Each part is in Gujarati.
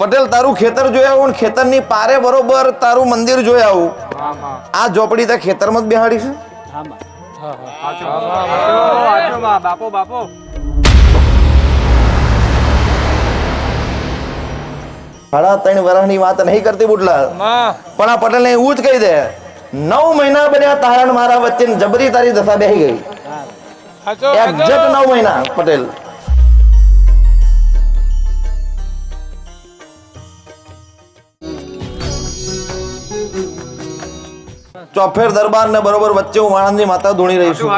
પટેલ તારું ખેતર જોયા આવું, ખેતરની પારે બરોબર તારું મંદિર જોયા આવું. આ ઝોપડી ત્યાં ખેતરમાં જ બેહાડી છે. સાડા 3 વર્ષની વાત નહીં કરતી બુટલા, પણ આ પટેલ ને એવું જ કહી દે 9 મહિના બન્યા તારણ મારા વચ્ચે જબરી તારી દશા બેહી ગઈ. એક્ઝેક્ટ 9 મહિના પટેલ. ચોફેર દરબાર ને બરોબર વચ્ચે હું વાણંદની માતા ધૂણી રહી છું.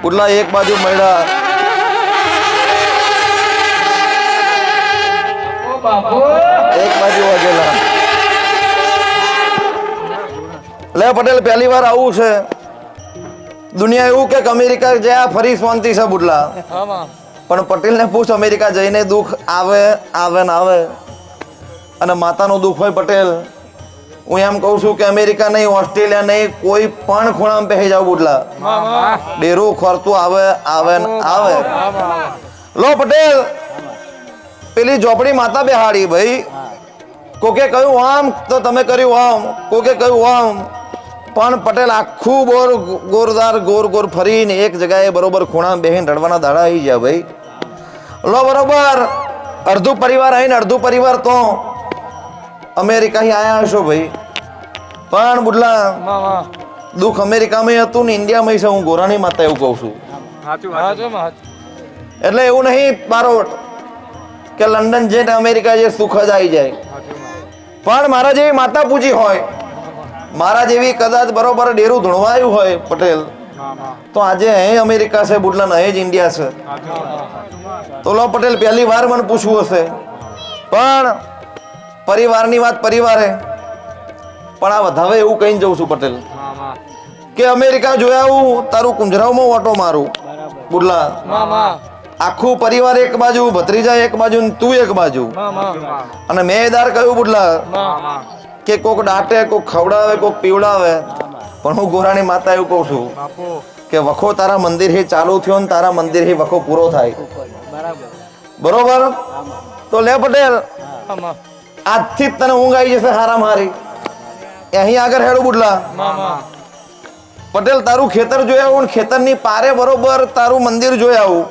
બુટલા એક બાજુ મળ્યા, એક બાજુ વગેલા. લે પટેલ પહેલી વાર આવું છે દુનિયા એવું કે અમેરિકા જ્યાં ફરી શાંતિ છે બુટલા, પણ પટેલ ને પૂછ અમેરિકા જઈને દુઃખ આવે આવે ને આવે, અને માતાનું દુઃખ હોય પટેલ. હું એમ કહું છું કે અમેરિકા નહીં, ઓસ્ટ્રેલિયા નહીં, કોઈ પણ ખૂણામાં પહેરી જાવ બુટલા, ડેરું ખોરતું આવે આવે ને આવે. લો પટેલ પેલી ઝોપડી માતા બેહાડી ભાઈ. કોકે કહ્યું આમ તો તમે કર્યું આમ, કોકે કહ્યું આમ, પણ પટેલ આખું ગોરદાર ગોર ગોર ફરીને એક જગ્યાએ બરોબર ખૂણા બેહીને રડવાના દાડા આવી ગયા ભાઈ. લો બરોબર અડધું પરિવાર આવીને અડધું પરિવાર તો અમેરિકા આયા હશો ભાઈ. પણ બુડલા દુઃખ અમેરિકામાં હતું ને ઇન્ડિયામાં છે. હું ગોરાણી માતા એવું કહું છું. એટલે એવું નહીં મારો કે લંડન જઈને અમેરિકા જે સુખ જ આવી જાય, પણ મારા જેવી માતા પૂજી હોય, મારા જેવી કદાચ બરોબર ડેરું ધૂણવાયું હોય પટેલ, તો આજે અહીં અમેરિકા છે બુડલા ને અહીં જ ઇન્ડિયા છે. તો લો પટેલ પહેલી વાર મને પૂછવું હશે, પણ પરિવારની વાત પરિવારે. પણ આ વધાવે એવું કહીને જઉં છું પટેલ કે અમેરિકા જોયા હું તારું કુંજરાવમાં ઓટો મારું બુડલા. આખું પરિવાર એક બાજુ, ભત્રીજા એક બાજુ, તું એક બાજુ. અને મેં દાર કહ્યું બુડલા કે કોક દાટે, કોક ખવડાવે, કોક પીવડાવે, પણ હું ગોરાણી માતા એવું કહું છું કે વખો તારા મંદિર હી ચાલુ થયો ને તારા મંદિર હી વખો પૂરો થાય. બરોબર? તો લે પટેલ આજથી જ તને ઊંઘ આવી જશે હારામ હારી. અહીં આગળ હેડું બુડલા. પટેલ તારું ખેતર જોયા આવું, ખેતરની પારે બરોબર તારું મંદિર જોયા આવું.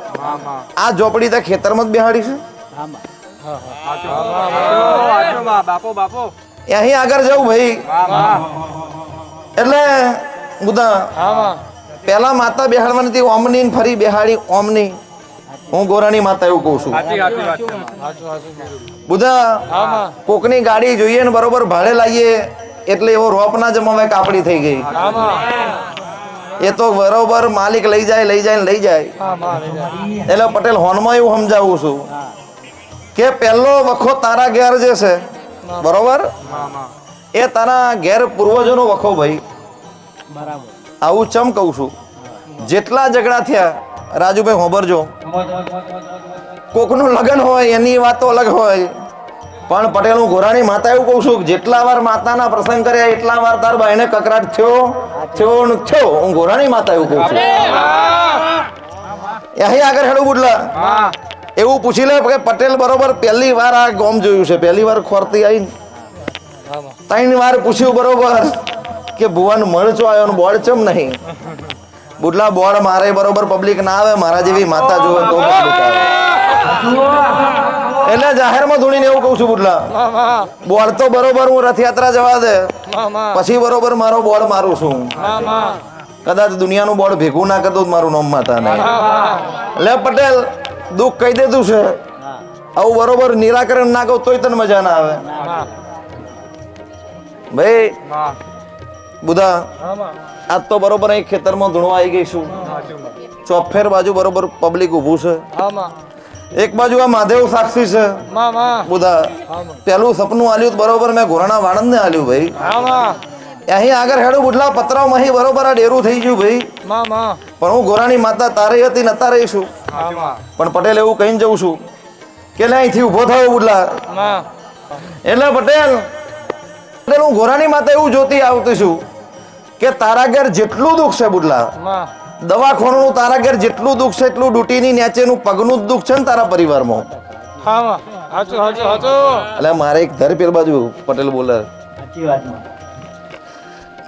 આ ઝોપડી ત્યાં ખેતરમાં જ બેહાડી છે. અહીં આગળ જવું ભાઈ. એટલે બુધા પેલા માતા બેહાડવાની હતી ઓમની, ફરી બેહાડી ઓમની. હું ગોરાણી માતા એવું કહું છું. બુધા કોકની ગાડી જોઈએ ને બરોબર ભાડે લાવીએ એટલે એવો રોપ ના જમાવે કાપડી થઈ ગઈ. એ તો બરોબર માલિક લઈ જાય લઈ જાય લઈ જાય. એટલે પટેલ હોનમાં એવું સમજાવું છું કે પહેલો વખો તારા ઘેર જે છે બરોબર, એ તારા ઘેર પૂર્વજોનો વખો ભાઈ. આવું ચમ કહું છું, જેટલા ઝઘડા થયા રાજુભાઈ હોબરજો, કોકનું લગ્ન હોય એની વાતો અલગ હોય, પણ પટેલ હું ગોરાણી માતા એવું કહું છું જેટલા વાર માતાના પ્રસંગ કર્યા એટલા વાર તાર ભાઈને કકરાટ થયો. હું ગોરાણી માતા એવું કહું છું. અહીં આગળ હેડું બુડલા એવું પૂછી લે કે પટેલ બરોબર પહેલી વાર આ ગોમ જોયું છે, પહેલી વાર ખોરતી આવી, 3 વાર પૂછ્યું બરોબર કે ભુવન મળચો આવ્યો ને બોર્ડ ચમ નહીં. બુડલા બોર્ડ મારે બરોબર પબ્લિક ના આવે, મારા જેવી માતા જોવે તો પબ્લિક આવે. એટલે જાહેરમાં ધૂણીને એવું કહું છું બુડલા બોર્ડ તો બરોબર હું રથયાત્રા જવા દે પછી બરોબર મારો બોર્ડ મારું છું. કદાચ દુનિયાનું બોર્ડ ભેગું ના કરતું મારું નામ માતા નહીં. લે પટેલ દુઃખ કહી દેતું છે, આવું બરોબર નિરાકરણ ના કહું તોય તને મજા ના આવે ભાઈ. બુધા આજ તો બરોબર અહીં ખેતરમાં ધૂણવા આવી ગઈ છું. ચોફેર બાજુ બરોબર પબ્લિક ઉભું છે. એક બાજુ આ મહાદેવ સાક્ષી છે બુધા. પેલું સપનું આલ્યું બરોબર મેં ઘોરાણા વાણંદ ને આલ્યું ભાઈ. અહીં આગળ હેડું બુડલા પતરામાં અહીં બરોબર આ ડેરું થઈ ગયું ભાઈ. પણ હું ગોરાણી માતા તારે હતી નતા રહીશું. પણ પટેલ એવું કહીને જઉં છું કે અહીંથી ઉભો થયો બુડલા. એટલે પટેલ હું ગોરાણી માતા એવું જોતી આવતી છું કે તારા ઘેર જેટલું દુઃખ છે બુડલા, દવાખાનું તારા ઘેર જેટલું દુઃખ છે એટલું ડૂટીની નીચેનું પગનું જ દુઃખ છે ને તારા પરિવારમાં. હાચું હાચું હાચું એટલે મારે એક ધર પેર બાજુ પટેલ બોલે સાચી વાત માં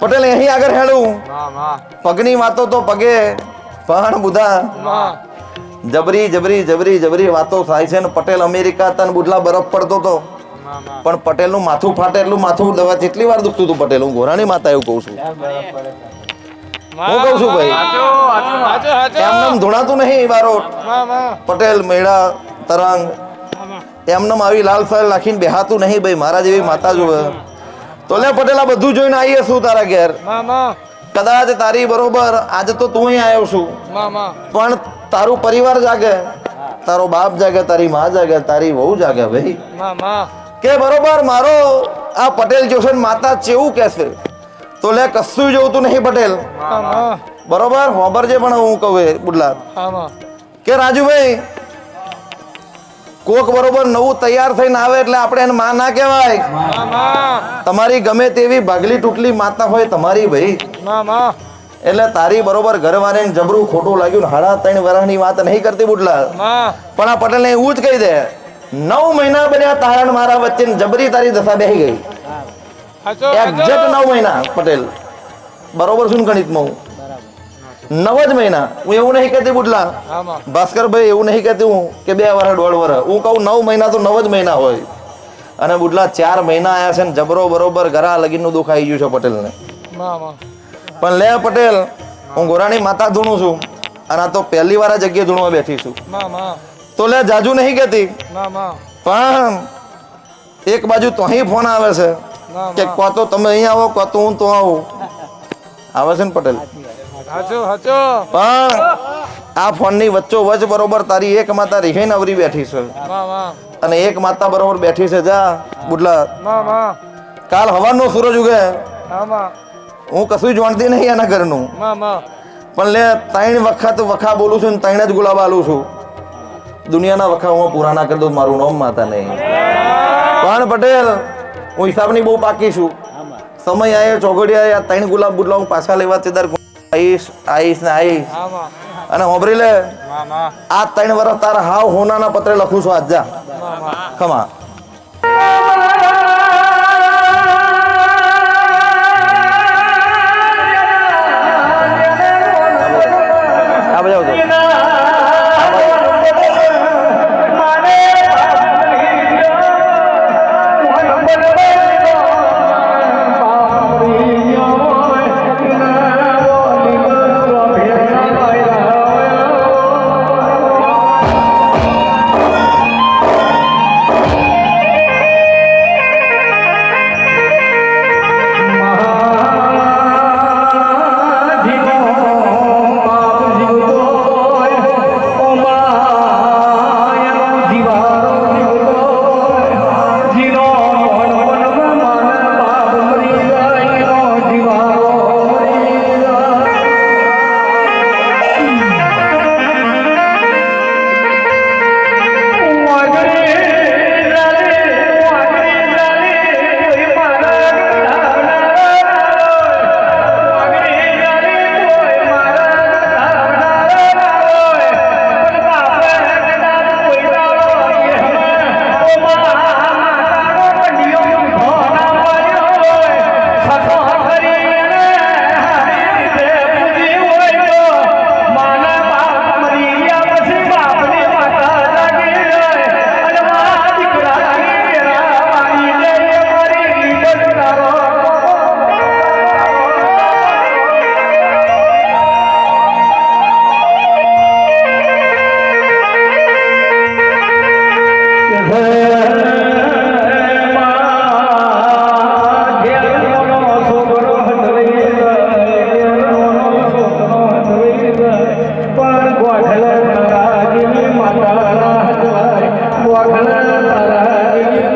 પટેલ અહીં આગળ હેડું માં માં પગની વાતો તો પગે પણ બુધા માં જબરી જબરી જબરી જબરી વાતો થાય છે ને પટેલ અમેરિકા તન બુડલા બરફ પડતો તો માં માં પણ પટેલ નું માથું ફાટે એટલું માથું દવા કેટલી વાર દુખતું હતું પટેલ હું ઘોરાણી માતા એવું કહું છું ત્યાં બરફ પડે હું કહું છું ભાઈ હાચું હાચું હાચું હાચું એમનેમ ધૂણાતું નહીં બારોટ માં માં પટેલ મેળા તરંગ એમનેમ આવી લાલ ફળ નાખીને બેહાતું નહીં ભાઈ મારા જેવી માતા જોવે તો લે પટેલ આ બધું જોઈને આવીએ શું તારા ઘેર માં માં કદાચ તારી બરોબર આજે તો તું અહીં આવ્યો છું માં માં પણ તારું પરિવાર જાગે તારો બાપ જાગે તારી માં જાગે તારી વહુ જાગે ભાઈ માં માં કે બરોબર મારો આ પટેલ જોશે ને માતા ચેવું કહેશે તો લે કશું જોતું નહીં પટેલ માં માં બરોબર હોબર જે પણ હું કહું બુડલા હા માં કે રાજુભાઈ કોક બરોબર નવું તૈયાર થઈને આવે એટલે આપણે એને માં ના કહેવાય માં માં તમારી ગમે તેવી ભાગલી તૂટલી માતા હોય તમારી ભાઈ માં માં એટલે તારી બરોબર ઘરવાળાને જબરું ખોટું લાગ્યું ને 3.5 વર્ષની વાત નહીં કરતી બુડલા માં પણ આ પટેલને એવું જ કહી દે 9 મહિના બન્યા તારા ને મારા વચ્ચે ને જબરી તારી દશા બેહી ગઈ હાચું એક્ઝેક્ટ 9 મહિના પટેલ બરોબર શું ગણિતમાં હું 9 જ મહિના હું એવું નહીં કહેતી બુડલા હા માં ભાસ્કરભાઈ એવું નહીં કહેતી હું કે 2 વર્ષ 1.5 વર્ષ હું કહું 9 મહિના તો 9 જ મહિના હોય અને બુડલા 4 મહિના આયા છે ને જબરો બરોબર ઘરા લગીનનું દુઃખ આવી ગયું છે પટેલને માં માં પણ લે પટેલ હું ગોરાણી માતા ધૂણું છું અને આ તો પહેલી વાર આ જગ્યાએ ધૂણવા બેઠી છું માં માં તો લે જાજુ નહીં કહેતી માં માં પણ એક બાજુ તો અહીં ફોન આવે છે માં કે કો તો તમે અહીં આવો કો તો હું તો આવું આવે છે ને પટેલ હાચું હાચું પણ આ ફોનની વચ્ચો વચ બરોબર તારી એક માતા રીહેન અવરી બેઠી છે માં માં અને એક માતા બરોબર બેઠી છે જા બુડલા માં માં કાલ હવાનો સૂરજ ઉગે હા માં હું કશું જાણતી નહીં એના ઘરનું માં માં પણ લે 3 વખત વખા બોલું છું ને 3 જ ગુલાબ આલું છું દુનિયાના વખા હું પૂરા ના કરી દઉં મારું નામ માતા નહીં પણ પટેલ હું હિસાબની બહુ પાકી છું સમય આવ્યો ચોઘડી આવ્યા 3 ગુલાબ બુડલા હું પાછા લેવા તેદાર આવીશ આવીશ ને આવીશ હા માં અને હોબરી લે માં માં આ 3 વર્ષ તારા હાવ હોનાના પત્રે લખું છું આજ જા માં માં ખમા આ બજાવજો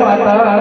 માતા